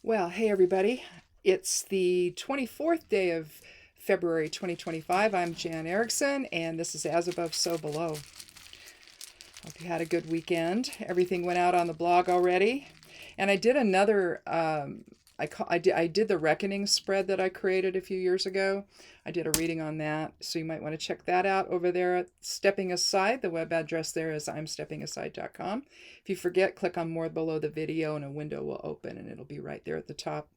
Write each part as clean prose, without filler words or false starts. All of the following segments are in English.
Well, hey everybody. It's the 24th day of February 2025. I'm Jan Erickson, and this is As Above, So Below. Hope you had a good weekend. Everything went out on the blog already. And I did another, I did the Reckoning spread that I created a few years ago. I did a reading on that, so you might want to check that out over there at Stepping Aside. The web address there is imsteppingaside.com. If you forget, click on more below the video and a window will open and it'll be right there at the top.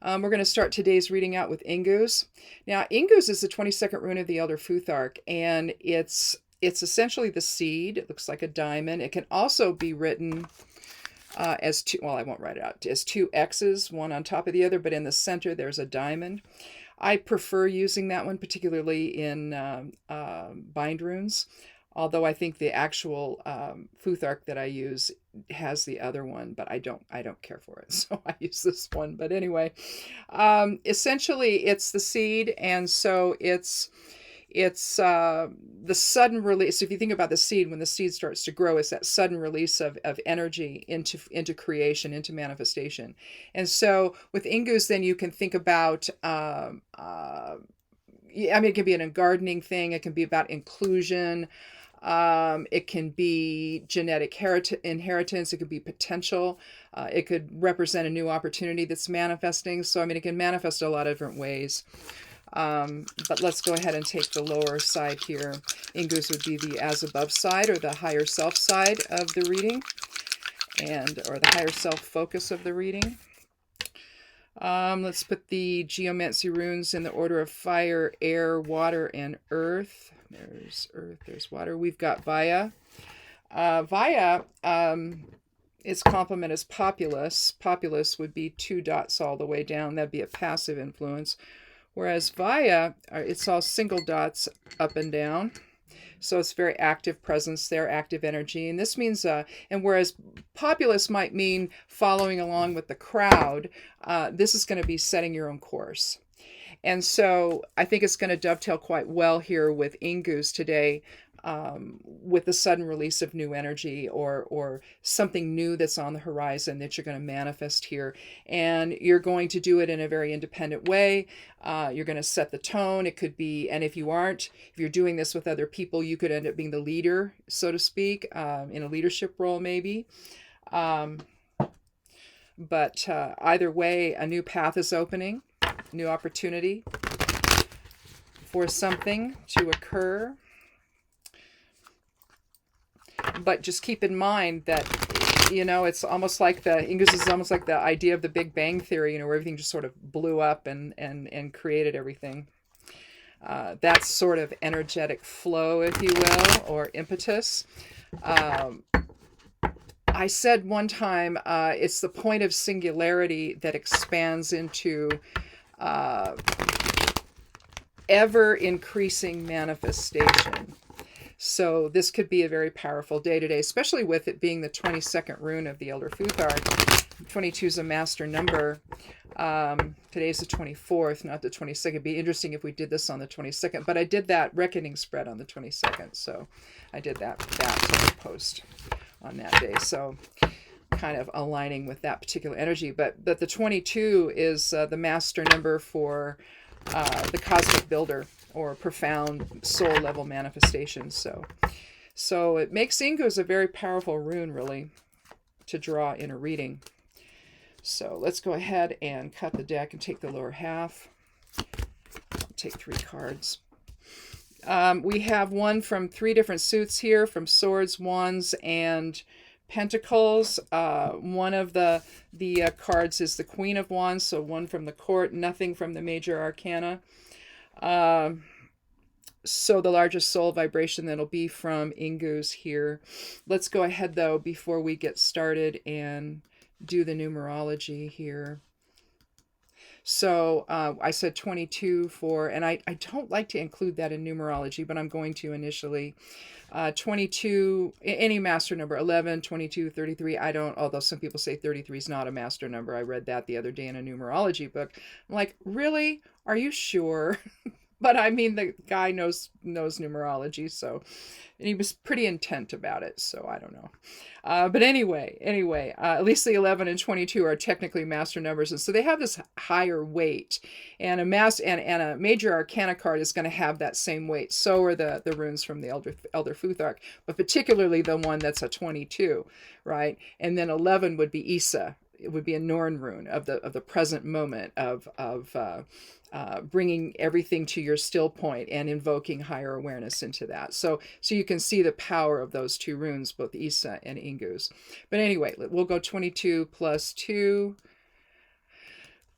We're going to start today's reading out with Ingus. Now, Ingus is the 22nd rune of the Elder Futhark, and it's essentially the seed. It looks like a diamond. It can also be written as two, well, I won't write it out, as two X's, one on top of the other, but in the center there's a diamond. I prefer using that one, particularly in bind runes, although I think the actual Futhark that I use has the other one, but I don't care for it, so I use this one. But anyway, essentially it's the seed, and so it's the sudden release. If you think about the seed, when the seed starts to grow, it's that sudden release of energy into creation, into manifestation. And so with Ingus, then you can think about, it can be a gardening thing. It can be about inclusion. It can be genetic inheritance. It could be potential. It could represent a new opportunity that's manifesting. So, it can manifest a lot of different ways. But let's go ahead and take the lower side here. Ingus would be the as above side, or the higher self side of the reading, or the higher self focus of the reading. Let's put the Geomancy runes in the order of fire, air, water, and earth. There's earth, there's water. We've got Vaya. Vaya, its complement is populous. Populous would be 2 dots all the way down. That'd be a passive influence. Whereas Vaya, it's all single dots up and down. So it's very active presence there, active energy. And this means, and whereas populous might mean following along with the crowd, this is going to be setting your own course. And so I think it's going to dovetail quite well here with Ingus today, with the sudden release of new energy or something new that's on the horizon that you're going to manifest here. And you're going to do it in a very independent way. You're going to set the tone. It could be, and if you're doing this with other people, you could end up being the leader, so to speak, in a leadership role maybe. But either way, a new path is opening, new opportunity for something to occur. But just keep in mind that, it's almost like Ingus is almost like the idea of the Big Bang Theory, where everything just sort of blew up and created everything. That sort of energetic flow, if you will, or impetus. I said one time, it's the point of singularity that expands into ever increasing manifestation. So this could be a very powerful day today, especially with it being the 22nd rune of the Elder Futhark. 22 is a master number. Today's the 24th, not the 22nd. It'd be interesting if we did this on the 22nd, but I did that Reckoning spread on the 22nd, so I did that post on that day. So kind of aligning with that particular energy. But the 22 is the master number for the cosmic builder, or profound soul level manifestation. So it makes Ingus a very powerful rune, really, to draw in a reading. So let's go ahead and cut the deck and take the lower half. I'll take 3 cards. We have one from 3 different suits here, from Swords, Wands, and Pentacles. One of the cards is the Queen of Wands, so one from the court, nothing from the major arcana. So the largest soul vibration that'll be from Ingus here. Let's go ahead, though, before we get started, and do the numerology here. So I said 22 for, and I don't like to include that in numerology, but I'm going to initially. 22, any master number, 11, 22, 33, I don't, although some people say 33 is not a master number. I read that the other day in a numerology book. I'm like, really? Are you sure? But I mean, the guy knows numerology, so, and he was pretty intent about it. So I don't know. But anyway, at least the 11 and 22 are technically master numbers, and so they have this higher weight. And and a major arcana card is going to have that same weight. So are the runes from the Elder Futhark, but particularly the one that's a 22, right? And then 11 would be Isa. It would be a Norn rune of the present moment of bringing everything to your still point and invoking higher awareness into that. So you can see the power of those two runes, both Isa and Ingu's. But anyway, we'll go 22 plus 2.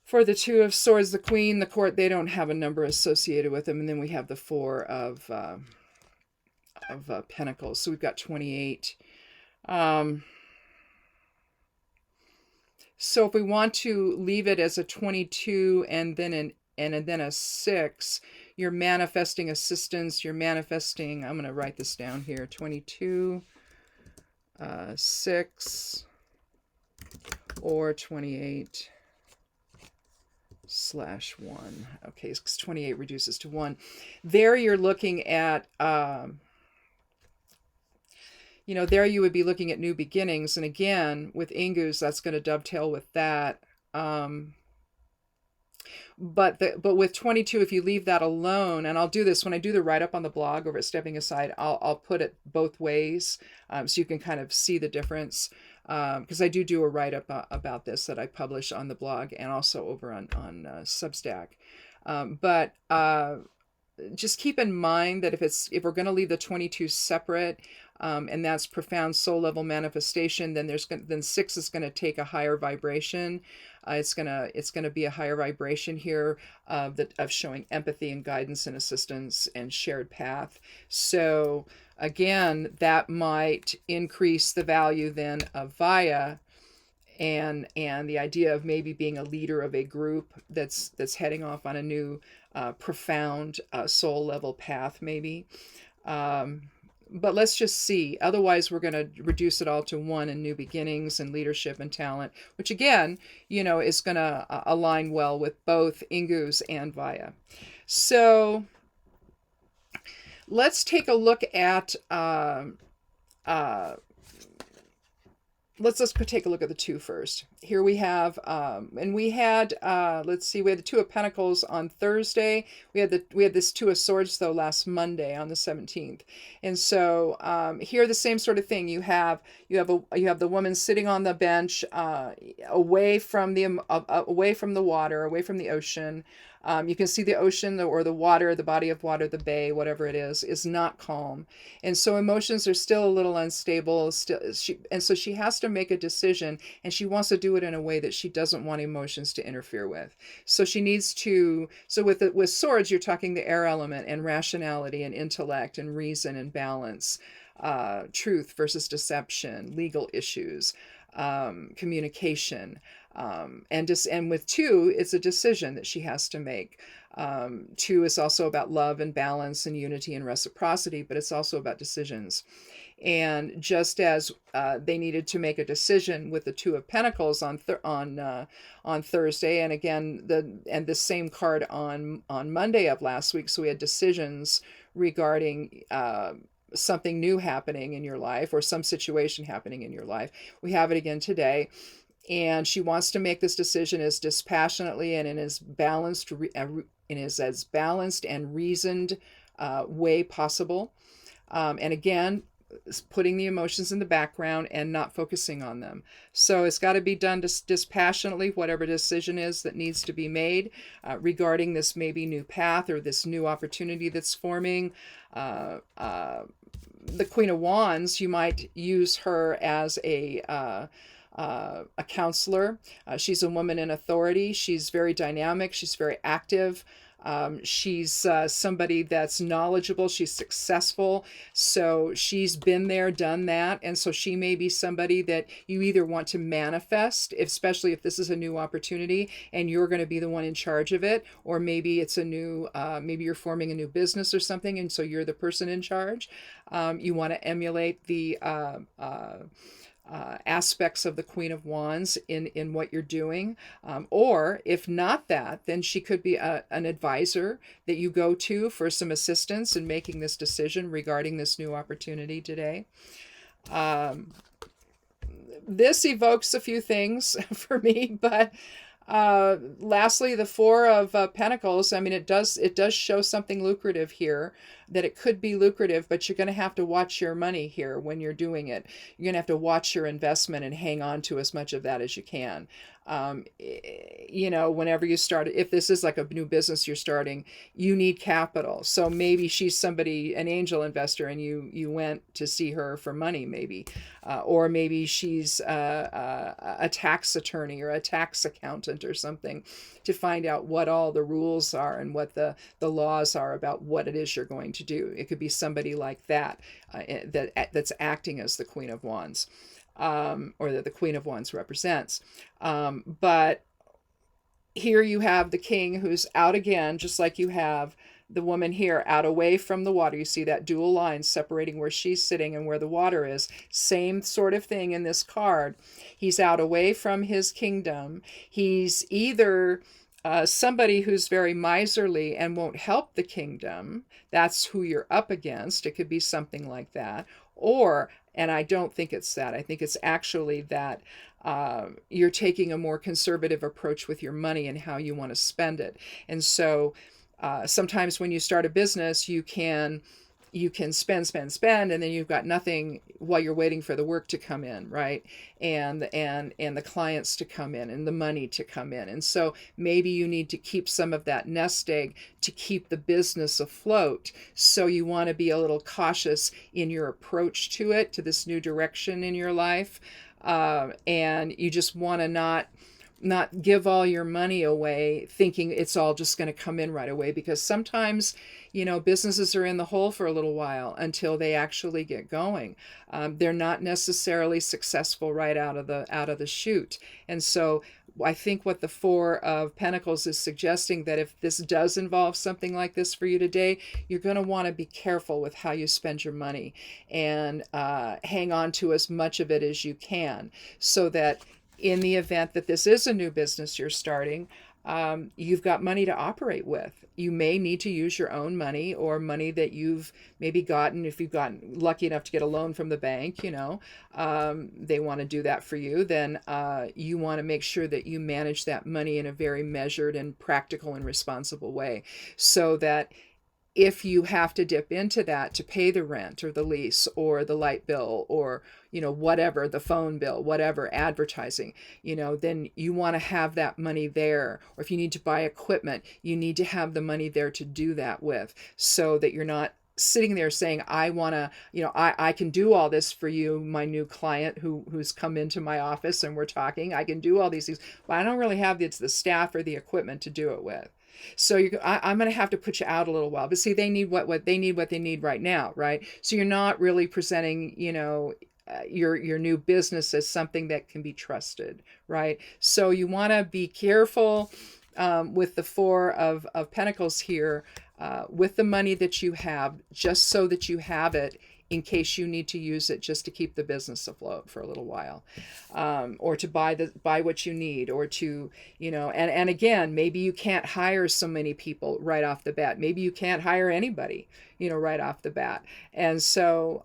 For the 2 of Swords, the Queen, the Court, they don't have a number associated with them. And then we have the 4 of Pentacles. So we've got 28. So if we want to leave it as a 22 and then a 6, you're manifesting assistance. You're manifesting, I'm going to write this down here, 22, 6, or 28/1. Okay, because 28 reduces to 1. There you're looking at... there you would be looking at new beginnings. And again, with Ingu's, that's going to dovetail with that. But with 22, if you leave that alone, and I'll do this when I do the write-up on the blog over at Stepping Aside, I'll put it both ways so you can kind of see the difference. Because I do a write-up about this that I publish on the blog and also over on Substack. But just keep in mind that if we're going to leave the 22 separate, and that's profound soul level manifestation, then 6 is going to take a higher vibration. It's gonna be a higher vibration here of showing empathy and guidance and assistance and shared path. So again, that might increase the value then of Vaya, and the idea of maybe being a leader of a group that's heading off on a new profound soul level path maybe. But let's just see. Otherwise, we're going to reduce it all to 1 in new beginnings and leadership and talent, which again, is going to align well with both Ingu's and Vaya. So let's take a look at let's take a look at the 2 first. Here we have, and we had, let's see, we had the 2 of Pentacles on Thursday. We had this 2 of Swords though last Monday on the 17th. And so here the same sort of thing. You have the woman sitting on the bench, away from the water, away from the ocean. You can see the ocean or the water, the body of water, the bay, whatever it is not calm. And so emotions are still a little unstable. And so she has to make a decision, and she wants to do it in a way that she doesn't want emotions to interfere with. So she needs to, with Swords, you're talking the air element and rationality and intellect and reason and balance, truth versus deception, legal issues, communication. And with 2, it's a decision that she has to make. 2 is also about love and balance and unity and reciprocity, but it's also about decisions. And just as they needed to make a decision with the 2 of Pentacles on Thursday, and again the same card on Monday of last week, so we had decisions regarding something new happening in your life or some situation happening in your life. We have it again today. And she wants to make this decision as dispassionately and in as balanced and reasoned way possible. And again, putting the emotions in the background and not focusing on them. So it's got to be done dispassionately, whatever decision is that needs to be made regarding this maybe new path or this new opportunity that's forming. The Queen of Wands, you might use her as a counselor. She's a woman in authority. She's very dynamic. She's very active. She's somebody that's knowledgeable. She's successful. So she's been there, done that. And so she may be somebody that you either want to manifest, especially if this is a new opportunity and you're going to be the one in charge of it, or maybe it's a new, maybe you're forming a new business or something, and so you're the person in charge. You want to emulate the aspects of the Queen of Wands in what you're doing. Or if not that, then she could be an advisor that you go to for some assistance in making this decision regarding this new opportunity today. This evokes a few things for me, but lastly, the Four of Pentacles. I mean, it does show something lucrative here, that it could be lucrative, but you're going to have to watch your money here when you're doing it. You're going to have to watch your investment and hang on to as much of that as you can. Whenever you start, if this is like a new business you're starting, you need capital. So maybe she's somebody, an angel investor, and you went to see her for money, maybe. Or maybe she's a tax attorney or a tax accountant or something, to find out what all the rules are and what the laws are about what it is you're going to do. It could be somebody like that, that's acting as the Queen of Wands. Or that the Queen of Wands represents. But here you have the king who's out again, just like you have the woman here out away from the water. You see that dual line separating where she's sitting and where the water is. Same sort of thing in this card. He's out away from his kingdom. He's either somebody who's very miserly and won't help the kingdom. That's who you're up against. It could be something like that. Or, and I don't think it's that, I think it's actually that you're taking a more conservative approach with your money and how you want to spend it. And so sometimes when you start a business, you can spend, and then you've got nothing while you're waiting for the work to come in, right? And the clients to come in and the money to come in. And so maybe you need to keep some of that nest egg to keep the business afloat. So you want to be a little cautious in your approach to it, to this new direction in your life. And you just want to not give all your money away thinking it's all just going to come in right away, because sometimes businesses are in the hole for a little while until they actually get going. They're not necessarily successful right out of the chute. And so I think what the Four of Pentacles is suggesting, that if this does involve something like this for you today, you're going to want to be careful with how you spend your money and hang on to as much of it as you can, so that in the event that this is a new business you're starting, you've got money to operate with. You may need to use your own money, or money that you've maybe gotten, if you've gotten lucky enough to get a loan from the bank, they want to do that for you. Then you want to make sure that you manage that money in a very measured and practical and responsible way, so that if you have to dip into that to pay the rent or the lease or the light bill or, whatever, the phone bill, whatever, advertising, then you want to have that money there. Or if you need to buy equipment, you need to have the money there to do that with, so that you're not sitting there saying, I want to, I can do all this for you, my new client who's come into my office and we're talking, I can do all these things. Well, I don't really have the staff or the equipment to do it with. So I'm going to have to put you out a little while. But see, they need what they need right now, right? So you're not really presenting, your new business as something that can be trusted, right? So you want to be careful with the Four of Pentacles here, with the money that you have, just so that you have it in case you need to use it just to keep the business afloat for a little while, or to buy what you need, or to, and again, maybe you can't hire so many people right off the bat. Maybe you can't hire anybody, right off the bat. And so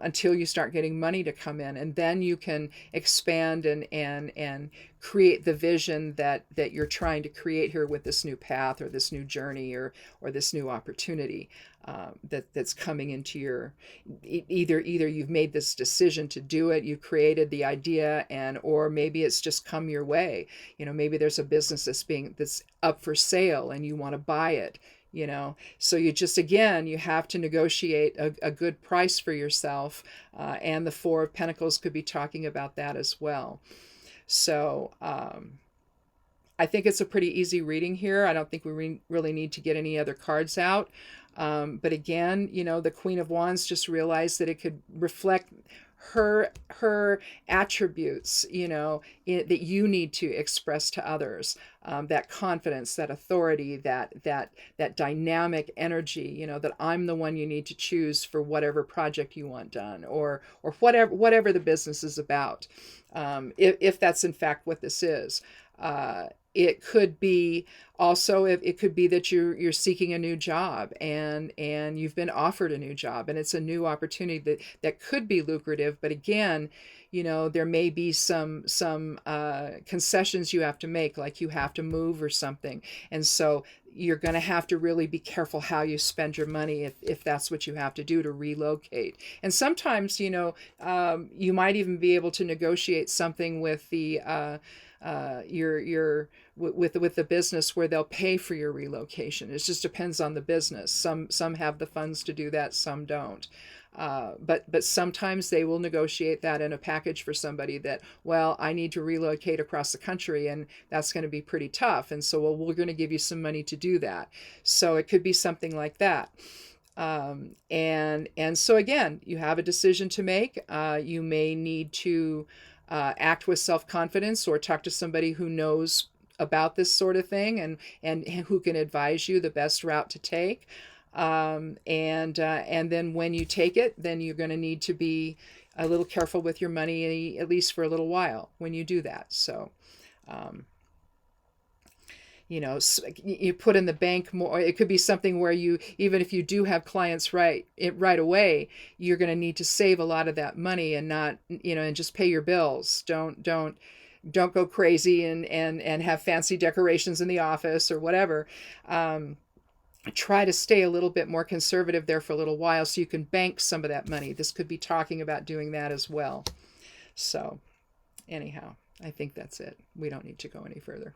until you start getting money to come in, and then you can expand and create the vision that you're trying to create here with this new path, or this new journey, or this new opportunity that's coming into your, either you've made this decision to do it, you created the idea, or maybe it's just come your way. Maybe there's a business that's up for sale and you want to buy it. So you just, again, you have to negotiate a good price for yourself, and the Four of Pentacles could be talking about that as well. So I think it's a pretty easy reading here. I don't think we really need to get any other cards out. But again, the Queen of Wands just realized that it could reflect her attributes, that you need to express to others. That confidence, that authority, that dynamic energy, that I'm the one you need to choose for whatever project you want done, or whatever the business is about. If that's in fact what this is. It could be also, it could be that you're seeking a new job, and you've been offered a new job, and it's a new opportunity that could be lucrative. But again, there may be some concessions you have to make, like you have to move or something. And so you're going to have to really be careful how you spend your money if that's what you have to do to relocate. And sometimes, you might even be able to negotiate something with the with the business where they'll pay for your relocation. It just depends on the business. Some have the funds to do that, some don't. But sometimes they will negotiate that in a package for somebody that, well, I need to relocate across the country, and that's going to be pretty tough. And so, well, we're going to give you some money to do that. So it could be something like that. And so again, you have a decision to make. You may need to act with self-confidence, or talk to somebody who knows about this sort of thing, and who can advise you the best route to take. And then when you take it, then you're going to need to be a little careful with your money, at least for a little while when you do that. So, you put in the bank more. It could be something where even if you do have clients right away, you're going to need to save a lot of that money and not, and just pay your bills. Don't go crazy and have fancy decorations in the office or whatever. Try to stay a little bit more conservative there for a little while so you can bank some of that money. This could be talking about doing that as well. So anyhow, I think that's it. We don't need to go any further.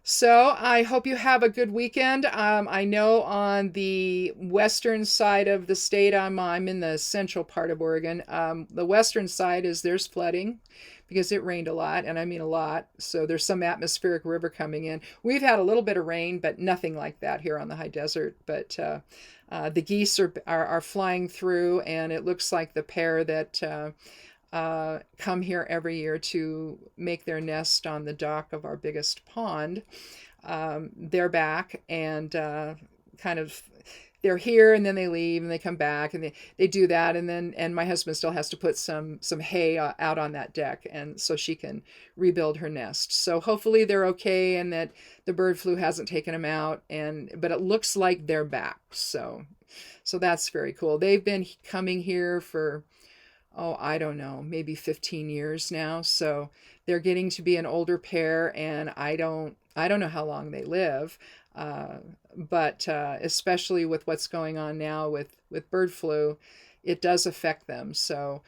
So I hope you have a good weekend. I know on the western side of the state, I'm in the central part of Oregon. The western side there's flooding because it rained a lot, and I mean a lot. So there's some atmospheric river coming in. We've had a little bit of rain, but nothing like that here on the high desert. But the geese are flying through, and it looks like the pair that come here every year to make their nest on the dock of our biggest pond. They're back, and they're here, and then they leave, and they come back, and they do that, and my husband still has to put some hay out on that deck, and so she can rebuild her nest. So hopefully they're okay, and that the bird flu hasn't taken them out, but it looks like they're back. So that's very cool. They've been coming here for, I don't know, maybe 15 years now. So they're getting to be an older pair, and I don't know how long they live. But especially with what's going on now with bird flu, it does affect them. So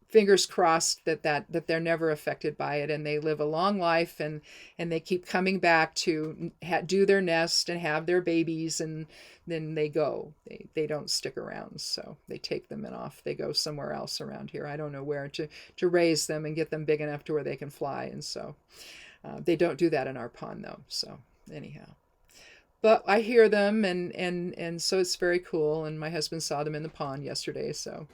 fingers crossed that they're never affected by it, and they live a long life, and they keep coming back to do their nest and have their babies, and then they go. They don't stick around, so they take them and off. They go somewhere else around here. I don't know where to raise them and get them big enough to where they can fly, and so they don't do that in our pond though. So anyhow. But I hear them, and so it's very cool. And my husband saw them in the pond yesterday, so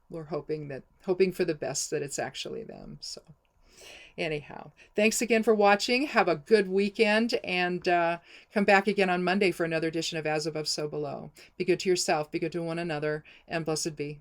we're hoping for the best that it's actually them. So anyhow, thanks again for watching. Have a good weekend, and come back again on Monday for another edition of As Above, So Below. Be good to yourself, be good to one another, and blessed be.